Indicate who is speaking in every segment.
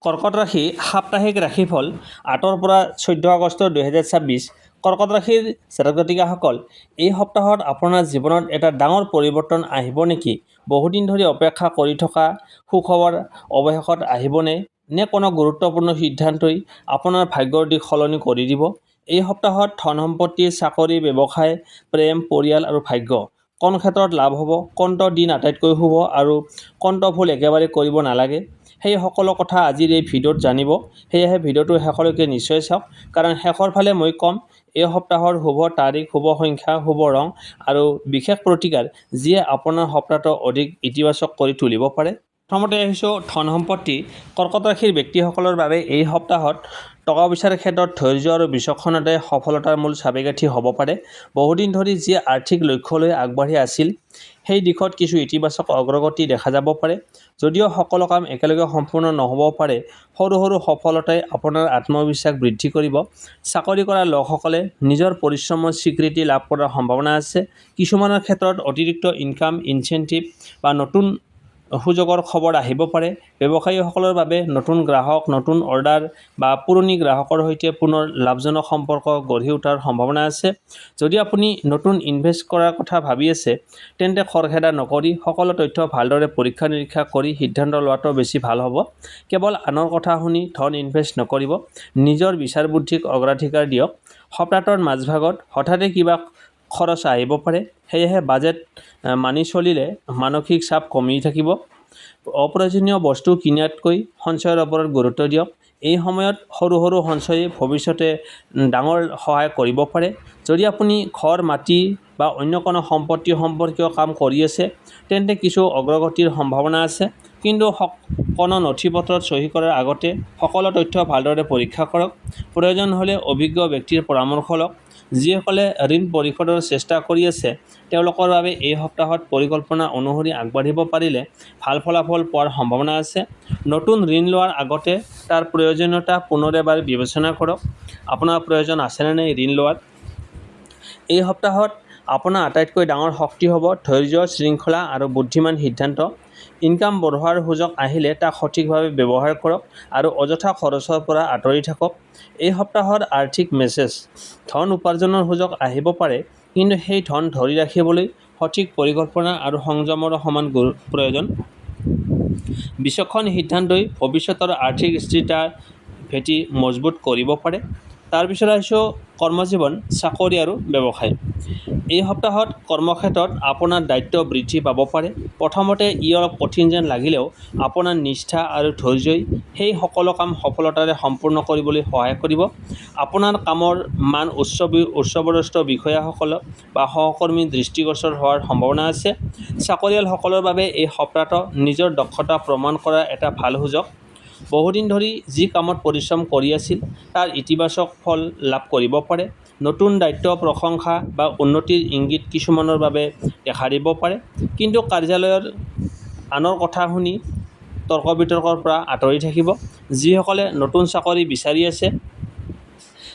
Speaker 1: কৰ্কট ৰাশি সাপ্তাহিক ৰাশিফল 8ৰ পৰা 14 আগষ্ট 2026। কৰ্কট ৰাশিৰ জাতক জাতিকাসকল, এই সপ্তাহত আপোনাৰ জীৱনত এটা ডাঙৰ পৰিৱৰ্তন আহিব নেকি? বহুদিন ধৰি অপেক্ষা কৰি থকা সুখবৰ অৱশেষত আহিবনে? নে কোনো গুৰুত্বপূৰ্ণ সিদ্ধান্তই আপোনাৰ ভাগ্যৰ দিশ সলনি কৰি দিব? এই সপ্তাহত ধন সম্পত্তি, চাকৰি, ব্যৱসায়, প্ৰেম, পৰিয়াল আৰু ভাগ্য কোন ক্ষেত্ৰত লাভ হ'ব, কোনটো দিন আটাইতকৈ শুভ আৰু কোনটো ভুল একেবাৰে কৰিব নালাগে, সেই সকলো কথা আজিৰ এই ভিডিঅ'ত জানিব। সেয়েহে ভিডিঅ'টো শেষলৈকে নিশ্চয় চাওক, কাৰণ শেষৰ ফালে মই ক'ম এই সপ্তাহৰ শুভ তাৰিখ, শুভ সংখ্যা, শুভ ৰং আৰু বিশেষ প্ৰতিকাৰ যিয়ে আপোনাৰ সপ্তাহটো অধিক ইতিবাচক কৰি তুলিব পাৰে। প্ৰথমতে আহিছোঁ ধন সম্পত্তি। কৰ্কট ৰাশিৰ ব্যক্তিসকলৰ বাবে এই সপ্তাহত টকা পইচাৰ ক্ষেত্ৰত ধৈৰ্য আৰু বিচক্ষণতাই সফলতাৰ মূল চাবিকাঠি হ'ব পাৰে। বহুদিন ধৰি যি আৰ্থিক লক্ষ্যলৈ আগবাঢ়ি আছিল, সেই দিশত কিছু ইতিবাচক অগ্ৰগতি দেখা যাব পাৰে। যদিও সকলো কাম একেলগে সম্পূৰ্ণ নহ'ব পাৰে, সৰু সৰু সফলতাই আপোনাৰ আত্মবিশ্বাস বৃদ্ধি কৰিব। চাকৰি কৰা লোকসকলে নিজৰ পৰিশ্ৰমৰ স্বীকৃতি লাভ কৰাৰ সম্ভাৱনা আছে। কিছুমানৰ ক্ষেত্ৰত অতিৰিক্ত ইনকাম, ইনচেণ্টিভ বা নতুন সুযোগৰ খবৰ আহিব পাৰে। ব্যৱসায়ীসকলৰ বাবে নতুন গ্ৰাহক, নতুন অৰ্ডাৰ বা পুৰণি গ্ৰাহকৰ সৈতে পুনৰ লাভজনক সম্পৰ্ক গঢ়ি উঠাৰ সম্ভাৱনা আছে। যদি আপুনি নতুন ইনভেষ্ট কৰাৰ কথা ভাবি আছে, তেন্তে খৰখেদা নকৰি সকলো তথ্য ভালদৰে পৰীক্ষা নিৰীক্ষা কৰি সিদ্ধান্ত লোৱাটো বেছি ভাল হ'ব। কেৱল আনৰ কথা শুনি ধন ইনভেষ্ট নকৰিব, নিজৰ বিচাৰ বুদ্ধিক অগ্ৰাধিকাৰ দিয়ক। সপ্তাহটোৰ মাজভাগত হঠাতে কিবা খৰচ আহিব পাৰে, সেয়েহে বাজেট মানি চলিলে মানসিক চাপ কমি থাকিব। অপ্ৰয়োজনীয় বস্তু কিনাতকৈ সঞ্চয়ৰ ওপৰত গুৰুত্ব দিয়ক। এই সময়ত সৰু সৰু সঞ্চয়ে ভৱিষ্যতে ডাঙৰ সহায় কৰিব পাৰে। যদি আপুনি ঘৰ, মাটি বা অন্য কোনো সম্পত্তি সম্পৰ্কীয় কাম কৰি আছে, তেন্তে কিছু অগ্ৰগতিৰ সম্ভাৱনা আছে। কিন্তু কোনো নথিপত্ৰত চহী কৰাৰ আগতে সকলো তথ্য ভালদৰে পৰীক্ষা কৰক। প্ৰয়োজন হ'লে অভিজ্ঞ ব্যক্তিৰ পৰামৰ্শ লওক। যিসকলে ঋণ পৰিশোধৰ চেষ্টা কৰি আছে, তেওঁলোকৰ বাবে এই সপ্তাহত পৰিকল্পনা অনুসৰি আগবাঢ়িব পাৰিলে ভাল ফলাফল পোৱাৰ সম্ভাৱনা আছে। নতুন ঋণ লোৱাৰ আগতে তাৰ প্ৰয়োজনীয়তা পুনৰ এবাৰ বিবেচনা কৰক। আপোনাৰ প্ৰয়োজন আছেনে নাই ঋণ লোৱাৰ? এই সপ্তাহত আপোনাৰ আটাইতকৈ ডাঙৰ শক্তি হ'ব ধৈৰ্য, শৃংখলা আৰু বুদ্ধিমান সিদ্ধান্ত। ইনকাম বঢ়োৱাৰ সুযোগ আহিলে তাক সঠিকভাৱে ব্যৱহাৰ কৰক আৰু অযথা খৰচৰ পৰা আঁতৰি থাকক। এই সপ্তাহৰ আৰ্থিক মেছেজ: ধন উপাৰ্জনৰ সুযোগ আহিব পাৰে, কিন্তু সেই ধন ধৰি ৰাখিবলৈ সঠিক পৰিকল্পনা আৰু সংযমৰ সমান প্ৰয়োজন। বিচক্ষণ সিদ্ধান্তই ভৱিষ্যতৰ আৰ্থিক স্থিৰতাৰ ভেটি মজবুত কৰিব পাৰে। তাৰপিছত আহিছোঁ কৰ্মজীৱন, চাকৰি আৰু ব্যৱসায়। এই সপ্তাহত কৰ্মক্ষেত্ৰত আপোনাৰ দায়িত্ব বৃদ্ধি পাব পাৰে। প্ৰথমতে ই অলপ কঠিন যেন লাগিলেও আপোনাৰ নিষ্ঠা আৰু ধৈৰ্যই সেই সকলো কাম সফলতাৰে সম্পূৰ্ণ কৰিবলৈ সহায় কৰিব। আপোনাৰ কামৰ মান উচ্চপদস্থ বিষয়াসকল বা সহকৰ্মীৰ দৃষ্টিগোচৰ হোৱাৰ সম্ভাৱনা আছে। চাকৰিয়ালসকলৰ বাবে এই সপ্তাহটো নিজৰ দক্ষতা প্ৰমাণ কৰাৰ এটা ভাল সুযোগ। বহুদিন ধৰি যি কামত পৰিশ্ৰম কৰি আছিল, তাৰ ইতিবাচক ফল লাভ কৰিব পাৰে। নতুন দায়িত্ব, প্ৰশংসা বা উন্নতিৰ ইংগিত কিছুমানৰ বাবে দেখা দিব পাৰে। কিন্তু কাৰ্যালয়ৰ আনৰ কথা শুনি তৰ্ক বিতৰ্কৰ পৰা আঁতৰি থাকিব। যিসকলে নতুন চাকৰি বিচাৰি আছে,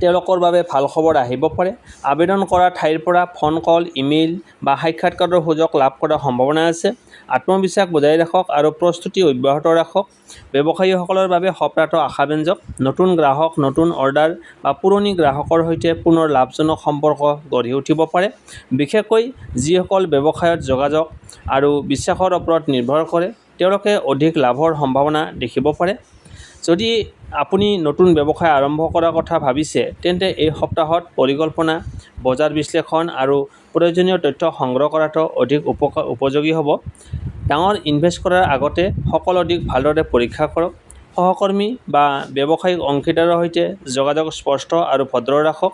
Speaker 1: তেওঁলোকৰ বাবে ভাল খবৰ আহিব পাৰে। আবেদন কৰা ঠাইৰ পৰা ফোন কল, ইমেইল বা সাক্ষাৎকাৰৰ সুযোগ লাভ কৰাৰ সম্ভাৱনা আছে। আত্মবিশ্বাস বজাই ৰাখক আৰু প্ৰস্তুতি অব্যাহত ৰাখক। ব্যৱসায়ীসকলৰ বাবে সপ্তাহটো আশাব্যঞ্জক। নতুন গ্ৰাহক, নতুন অৰ্ডাৰ বা পুৰণি গ্ৰাহকৰ সৈতে পুনৰ লাভজনক সম্পৰ্ক গঢ়ি উঠিব পাৰে। বিশেষকৈ যিসকল ব্যৱসায়ত যোগাযোগ আৰু বিশ্বাসৰ ওপৰত নিৰ্ভৰ কৰে, তেওঁলোকে অধিক লাভৰ সম্ভাৱনা দেখিব পাৰে। যদি আপুনি নতুন ব্যৱসায় আৰম্ভ কৰাৰ কথা ভাবিছে, তেন্তে এই সপ্তাহত পৰিকল্পনা, বজাৰ বিশ্লেষণ আৰু প্ৰয়োজনীয় তথ্য সংগ্ৰহ কৰাটো অধিক উপযোগী হ'ব। ডাঙৰ ইনভেষ্ট কৰাৰ আগতে সকলো দিশ ভালদৰে পৰীক্ষা কৰক। সহকৰ্মী বা ব্যৱসায়িক অংশীদাৰৰ সৈতে যোগাযোগ স্পষ্ট আৰু ভদ্ৰ ৰাখক।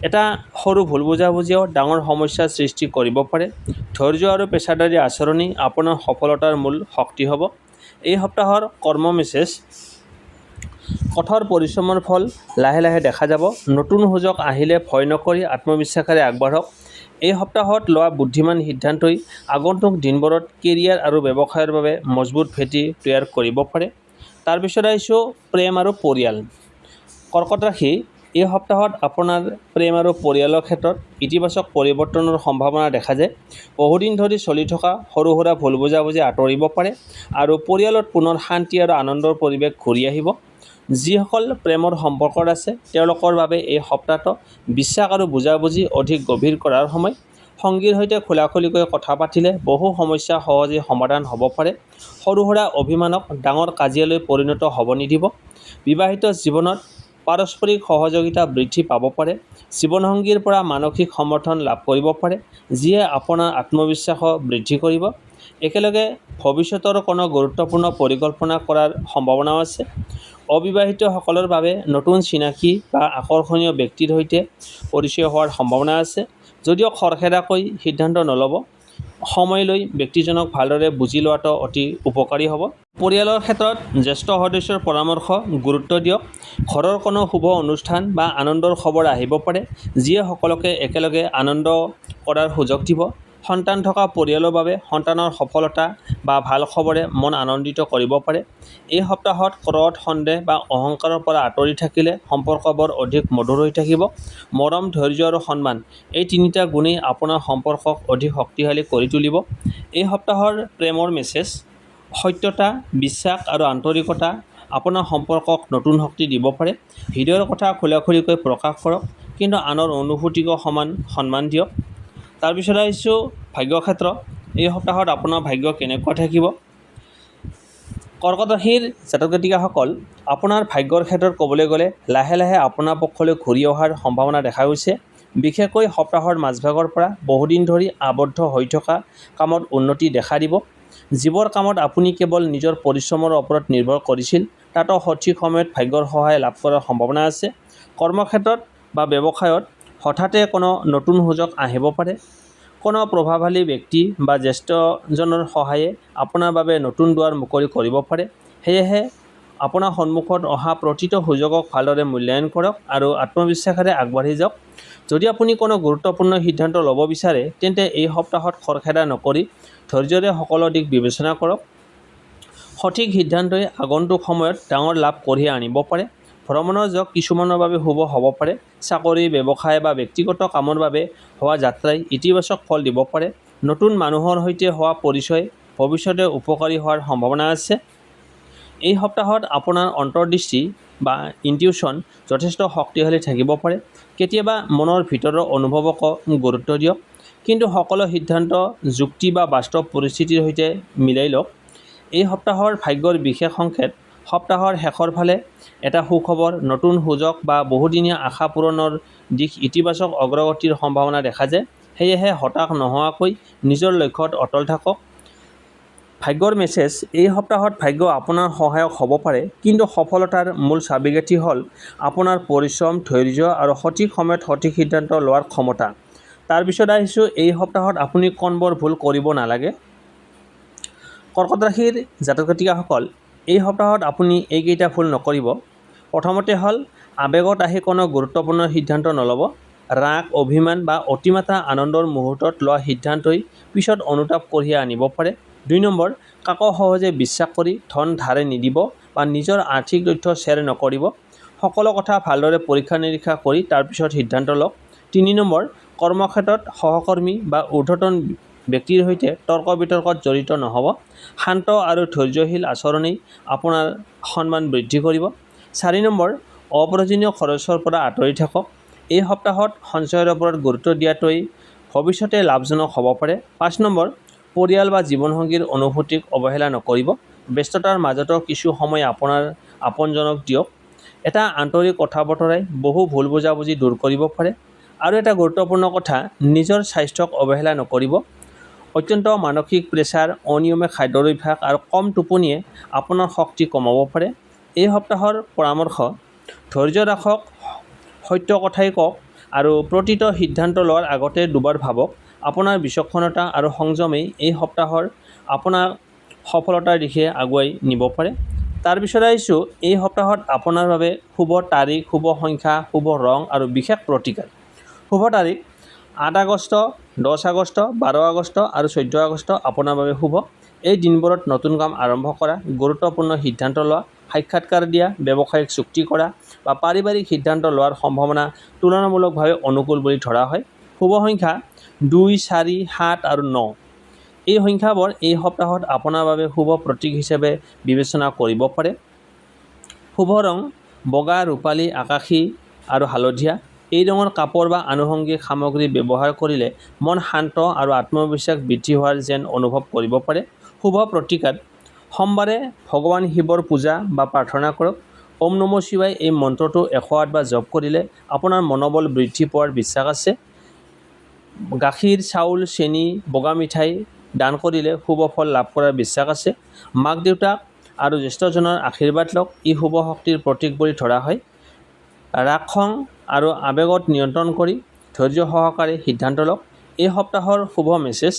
Speaker 1: এটা সৰু ভুল বুজাবুজিও ডাঙৰ সমস্যাৰ সৃষ্টি কৰিব পাৰে। ধৈৰ্য আৰু পেছাদাৰী আচৰণেই আপোনাৰ সফলতাৰ মূল শক্তি হ'ব। এই সপ্তাহৰ কৰ্ম মেছেজ: কঠোৰ পৰিশ্ৰমৰ ফল লাহে লাহে দেখা যাব। নতুন সুযোগ আহিলে ভয় নকৰি আত্মবিশ্বাসেৰে আগবাঢ়ক। এই সপ্তাহত লোৱা বুদ্ধিমান সিদ্ধান্তই আগন্তুক দিনবোৰত কেৰিয়াৰ আৰু ব্যৱসায়ৰ বাবে মজবুত ভেটি তৈয়াৰ কৰিব পাৰে। তাৰপিছত আহিছোঁ প্ৰেম আৰু পৰিয়াল। কৰ্কট ৰাশি, এই সপ্তাহত আপোনাৰ প্ৰেম আৰু পৰিয়ালৰ ক্ষেত্ৰত ইতিবাচক পৰিৱৰ্তনৰ সম্ভাৱনা দেখা যায়। বহুদিন ধৰি চলি থকা সৰু সুৰা ভুল বুজাবুজি আঁতৰিব পাৰে আৰু পৰিয়ালত পুনৰ শান্তি আৰু আনন্দৰ পৰিৱেশ ঘূৰি আহিব। যিসকল প্ৰেমৰ সম্পৰ্কত আছে তেওঁলোকৰ বাবে এই সপ্তাহটো বিশ্বাস আৰু বুজাবুজি অধিক গভীৰ কৰাৰ সময়। সংগীৰ সৈতে খোলাখুলিকৈ কথা পাতিলে বহু সমস্যা সহজে সমাধান হ'ব পাৰে। সৰু সুৰা অভিমানক ডাঙৰ কাজিয়ালৈ পৰিণত হ'ব নিদিব। বিবাহিত জীৱনত পাৰস্পৰিক সহযোগিতা বৃদ্ধি পাব পাৰে। জীৱনসংগীৰ পৰা মানসিক সমৰ্থন লাভ কৰিব পাৰে, যিয়ে আপোনাৰ আত্মবিশ্বাস বৃদ্ধি কৰিব। একেলগে ভৱিষ্যতৰ কোনো গুৰুত্বপূৰ্ণ পৰিকল্পনা কৰাৰ সম্ভাৱনাও আছে। অবিবাহিতসকলৰ বাবে নতুন চিনাকি বা আকৰ্ষণীয় ব্যক্তিৰ সৈতে পৰিচয় হোৱাৰ সম্ভাৱনা আছে। যদিও খৰখেদাকৈ সিদ্ধান্ত নল'ব, সময় লৈ ব্যক্তিজনক ভালদৰে বুজি লোৱাটো অতি উপকাৰী হ'ব। পৰিয়ালৰ ক্ষেত্ৰত জ্যেষ্ঠ সদস্যৰ পৰামৰ্শ গুৰুত্ব দিয়ক। ঘৰৰ কোনো শুভ অনুষ্ঠান বা আনন্দৰ খবৰ আহিব পাৰে, যিয়ে সকলোকে একেলগে আনন্দ কৰাৰ সুযোগ দিব। সন্তান থকা পৰিয়ালৰ বাবে সন্তানৰ সফলতা বা ভাল খবৰে মন আনন্দিত কৰিব পাৰে। এই সপ্তাহত ক্ৰোধ, সন্দেহ বা অহংকাৰৰ পৰা আঁতৰি থাকিলে সম্পৰ্কবোৰ অধিক মধুৰ হৈ থাকিব। মৰম, ধৈৰ্য আৰু সন্মান এই তিনিটা গুণেই আপোনাৰ সম্পৰ্কক অধিক শক্তিশালী কৰি তুলিব। এই সপ্তাহৰ প্ৰেমৰ মেছেজ: সত্যতা, বিশ্বাস আৰু আন্তৰিকতা আপোনাৰ সম্পৰ্কক নতুন শক্তি দিব পাৰে। হৃদয়ৰ কথা খোলাখুলিকৈ প্ৰকাশ কৰক, কিন্তু আনৰ অনুভূতিকো সমান সন্মান দিয়ক। তাৰপিছত আহিছোঁ ভাগ্য ক্ষেত্ৰ। এই সপ্তাহত আপোনাৰ ভাগ্য কেনেকুৱা থাকিব? কৰ্কট ৰাশিৰ জাতক জাতিকাসকল, আপোনাৰ ভাগ্যৰ ক্ষেত্ৰত ক'বলৈ গ'লে লাহে লাহে আপোনাৰ পক্ষলৈ ঘূৰি অহাৰ সম্ভাৱনা দেখা গৈছে। বিশেষকৈ সপ্তাহৰ মাজভাগৰ পৰা বহুদিন ধৰি আবদ্ধ হৈ থকা কামত উন্নতি দেখা দিব। যিবোৰ কামত আপুনি কেৱল নিজৰ পৰিশ্ৰমৰ ওপৰত নিৰ্ভৰ কৰিছিল, তাতো সঠিক সময়ত ভাগ্যৰ সহায় লাভ কৰাৰ সম্ভাৱনা আছে। কৰ্মক্ষেত্ৰত বা ব্যৱসায়ত হঠাতে কোনো নতুন সুযোগ আহিব পাৰে। কোনো প্ৰভাৱশালী ব্যক্তি বা জ্যেষ্ঠজনৰ সহায়ে আপোনাৰ বাবে নতুন দুৱাৰ মুকলি কৰিব পাৰে। সেয়েহে আপোনাৰ সন্মুখত অহা প্ৰতিটো সুযোগক ভালদৰে মূল্যায়ন কৰক আৰু আত্মবিশ্বাসেৰে আগবাঢ়ি যাওক। যদি আপুনি কোনো গুৰুত্বপূৰ্ণ সিদ্ধান্ত ল'ব বিচাৰে, তেন্তে এই সপ্তাহত খৰখেদা নকৰি ধৈৰ্য্যৰে সকলো দিশ বিবেচনা কৰক। সঠিক সিদ্ধান্তই আগন্তুক সময়ত ডাঙৰ লাভ কঢ়িয়াই আনিব পাৰে। ভ্ৰমণৰ যোগ কিছুমানৰ বাবে শুভ হ'ব পাৰে। চাকৰি, ব্যৱসায় বা ব্যক্তিগত কামৰ বাবে হোৱা যাত্ৰাই ইতিবাচক ফল দিব পাৰে। নতুন মানুহৰ সৈতে হোৱা পৰিচয় ভৱিষ্যতে উপকাৰী হোৱাৰ সম্ভাৱনা আছে। এই সপ্তাহত আপোনাৰ অন্তৰ্দৃষ্টি বা ইনটিউশ্যন যথেষ্ট শক্তিশালী থাকিব পাৰে। কেতিয়াবা মনৰ ভিতৰৰ অনুভৱকো গুৰুত্ব দিয়ক, কিন্তু সকলো সিদ্ধান্ত যুক্তি বা বাস্তৱ পৰিস্থিতিৰ সৈতে মিলাই লওক। এই সপ্তাহৰ ভাগ্যৰ বিশেষ সংকেত: সপ্তাহৰ শেষৰ ফালে এটা সুখবৰ, নতুন সুযোগ বা বহুদিনীয়া আশা পূৰণৰ দিশ ইতিবাচক অগ্ৰগতিৰ সম্ভাৱনা দেখা যায়। সেয়েহে হতাশ নোহোৱাকৈ নিজৰ লক্ষ্যত অটল থাকক। ভাগ্যৰ মেছেজ: এই সপ্তাহত ভাগ্য আপোনাৰ সহায়ক হ'ব পাৰে, কিন্তু সফলতাৰ মূল চাবিকাঠি হ'ল আপোনাৰ পৰিশ্ৰম, ধৈৰ্য আৰু সঠিক সময়ত সঠিক সিদ্ধান্ত লোৱাৰ ক্ষমতা। তাৰপিছত আহিছোঁ এই সপ্তাহত আপুনি কোনবোৰ ভুল কৰিব নালাগে। কৰ্কট ৰাশিৰ জাতক জাতিকাসকল, এই সপ্তাহত আপুনি এইকেইটা ভুল নকৰিব। প্ৰথমতে হ'ল আৱেগত আহি কোনো গুৰুত্বপূৰ্ণ সিদ্ধান্ত নল'ব। ৰাগ, অভিমান বা অতিমাত্ৰা আনন্দৰ মুহূৰ্তত লোৱা সিদ্ধান্তই পিছত অনুতাপ কঢ়িয়াই আনিব পাৰে। 2 নম্বৰ, কাকো সহজে বিশ্বাস কৰি ধন ধাৰে নিদিব বা নিজৰ আৰ্থিক তথ্য শ্বেয়াৰ নকৰিব। সকলো কথা ভালদৰে পৰীক্ষা-নিৰীক্ষা কৰি তাৰপিছত সিদ্ধান্ত লওক। 3 নম্বৰ, কৰ্মক্ষেত্ৰত সহকৰ্মী বা ঊৰ্ধ্বতন ব্যক্তিৰ সৈতে তৰ্ক-বিতৰ্কত জড়িত নহ'ব। শান্ত আৰু ধৈৰ্যশীল আচৰণেই আপোনাৰ সন্মান বৃদ্ধি কৰিব। 4 নম্বৰ, অপ্ৰয়োজনীয় খৰচৰ পৰা আঁতৰি থাকক। এই সপ্তাহত সঞ্চয়ৰ ওপৰত গুৰুত্ব দিয়াটোৱেই ভৱিষ্যতে লাভজনক হ'ব পাৰে। 5 নম্বৰ, পৰিয়াল বা জীৱনসংগীৰ অনুভূতিক অৱহেলা নকৰিব। ব্যস্ততাৰ মাজতো কিছু সময় আপোনাৰ আপোনজনক দিয়ক। এটা আন্তৰিক কথা-বতৰাই বহু ভুল বুজাবুজি দূৰ কৰিব পাৰে। আৰু এটা গুৰুত্বপূৰ্ণ কথা, নিজৰ স্বাস্থ্যক অৱহেলা নকৰিব। অত্যন্ত মানসিক প্ৰেছাৰ, অনিয়মীয়া খাদ্যৰ অভ্যাস আৰু কম টোপনিয়ে আপোনাৰ শক্তি কমাব পাৰে। এই সপ্তাহৰ পৰামৰ্শ: ধৈৰ্য ৰাখক, সত্য কথাই কওক আৰু প্ৰতিটো সিদ্ধান্ত লোৱাৰ আগতে দুবাৰ ভাবক। আপোনাৰ বিচক্ষণতা আৰু সংযমেই এই সপ্তাহৰ আপোনাক সফলতাৰ দিশে আগুৱাই নিব পাৰে। তাৰপিছত আহিছোঁ এই সপ্তাহত আপোনাৰ বাবে শুভ তাৰিখ, শুভ সংখ্যা, শুভ ৰং আৰু বিশেষ প্ৰতিকাৰ। শুভ তাৰিখ: 8 আগষ্ট, 10 আগষ্ট, 12 আগষ্ট আৰু 14 আগষ্ট আপোনাৰ বাবে শুভ। এই দিনবোৰত নতুন কাম আৰম্ভ কৰা, গুৰুত্বপূৰ্ণ সিদ্ধান্ত লোৱা, সাক্ষাৎকাৰ দিয়া, ব্যৱসায়িক চুক্তি কৰা বা পাৰিবাৰিক সিদ্ধান্ত লোৱাৰ সম্ভাৱনা তুলনামূলকভাৱে অনুকূল বুলি ধৰা হয়। শুভ সংখ্যা 2, 4, 7 আৰু 9। এই সংখ্যাবোৰ এই সপ্তাহত আপোনাৰ বাবে শুভ প্ৰতীক হিচাপে বিবেচনা কৰিব পাৰে। শুভ ৰং বগা, ৰূপালী, আকাশী আৰু হালধীয়া। এই ৰঙৰ কাপোৰ বা আনুষংগিক সামগ্ৰী ব্যৱহাৰ কৰিলে মন শান্ত আৰু আত্মবিশ্বাস বৃদ্ধি হোৱাৰ যেন অনুভৱ কৰিব পাৰে। শুভ প্ৰতিকাৰ সোমবাৰে ভগৱান শিৱৰ পূজা বা প্ৰাৰ্থনা কৰক। ওম নমঃ শিৱায় এই মন্ত্ৰটো 108 বাৰ জপ কৰিলে আপোনাৰ মনোবল বৃদ্ধি পোৱাৰ বিশ্বাস আছে। গাখীৰ, চাউল, চেনি, বগা মিঠাই দান কৰিলে শুভ ফল লাভ কৰাৰ বিশ্বাস আছে। মাক দেউতাক আৰু জ্যেষ্ঠজনৰ আশীৰ্বাদ লওক, ই শুভ শক্তিৰ প্ৰতীক বুলি ধৰা হয়। ৰাগ খং আৰু আৱেগত নিয়ন্ত্ৰণ কৰি ধৈৰ্য সহকাৰে সিদ্ধান্ত লওক। এই সপ্তাহৰ শুভ মেছেজ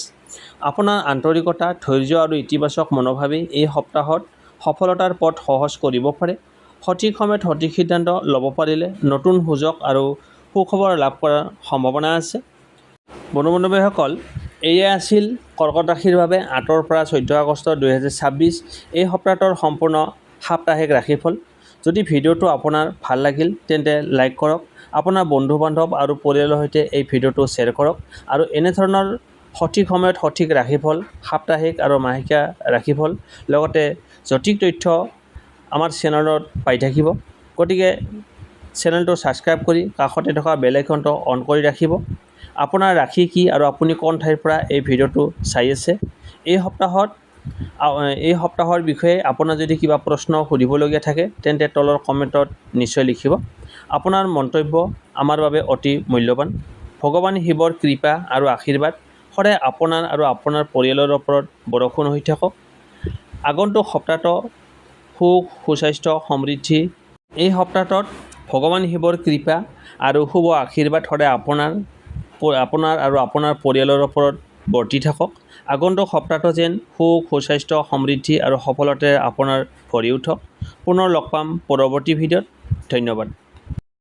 Speaker 1: আপোনাৰ আন্তৰিকতা, ধৈৰ্য আৰু ইতিবাচক মনোভাৱেই এই সপ্তাহত সফলতাৰ পথ সহজ কৰিব পাৰে। সঠিক সময়ত সঠিক সিদ্ধান্ত ল'ব পাৰিলে নতুন সুযোগ আৰু সুখবৰ লাভ কৰাৰ সম্ভাৱনা আছে। বন্ধু-বান্ধৱীসকল, এয়াই আছিল কৰ্কট ৰাশিৰ বাবে 8 পৰা 14 আগষ্ট 2026 এই সপ্তাহটোৰ সম্পূৰ্ণ সাপ্তাহিক ৰাশিফল। যদি ভিডিঅ'টো আপোনাৰ ভাল লাগিল তেন্তে লাইক কৰক, আপোনাৰ বন্ধু-বান্ধৱ আৰু পৰিয়ালৰ সৈতে এই ভিডিঅ'টো শ্বেয়াৰ কৰক আৰু এনেধৰণৰ সঠিক সময়ত সঠিক ৰাশিফল, সাপ্তাহিক আৰু মাহেকীয়া ৰাশিফল লগতে সঠিক তথ্য আমাৰ চেনেলত পাই থাকিব। গতিকে চেনেলটো ছাবস্ক্ৰাইব কৰি কাষতে থকা বেল আইকনটো অন কৰি ৰাখিব। আপোনাৰ ৰাশি কি আৰু আপুনি কোন ঠাইৰ পৰা এই ভিডিঅ'টো চাই আছে? এই সপ্তাহৰ বিষয়ে আপোনাৰ যদি কিবা প্ৰশ্ন সুধিবলগীয়া থাকে তেন্তে তলৰ কমেণ্টত নিশ্চয় লিখিব। আপোনাৰ মন্তব্য আমাৰ বাবে অতি মূল্যৱান। ভগৱান শিৱৰ কৃপা আৰু আশীৰ্বাদ সদায় আপোনাৰ আৰু আপোনাৰ পৰিয়ালৰ ওপৰত বৰষুণ হৈ থাকক। আগন্তুক সপ্তাহটো সুখ, সুস্বাস্থ্য, সমৃদ্ধি। এই সপ্তাহটোত ভগৱান শিৱৰ কৃপা আৰু শুভ আশীৰ্বাদ সদায় আপোনাৰ আৰু আপোনাৰ পৰিয়ালৰ ওপৰত বৰ্তি থাকক। আগন্তুক সপ্তাহটো যেন সুখ, সুস্বাস্থ্য, সমৃদ্ধি আৰু সফলতাৰে আপোনাৰ ভৰি উঠক। পুনৰ লগ পাম পৰৱৰ্তী ভিডিঅ'ত। ধন্যবাদ।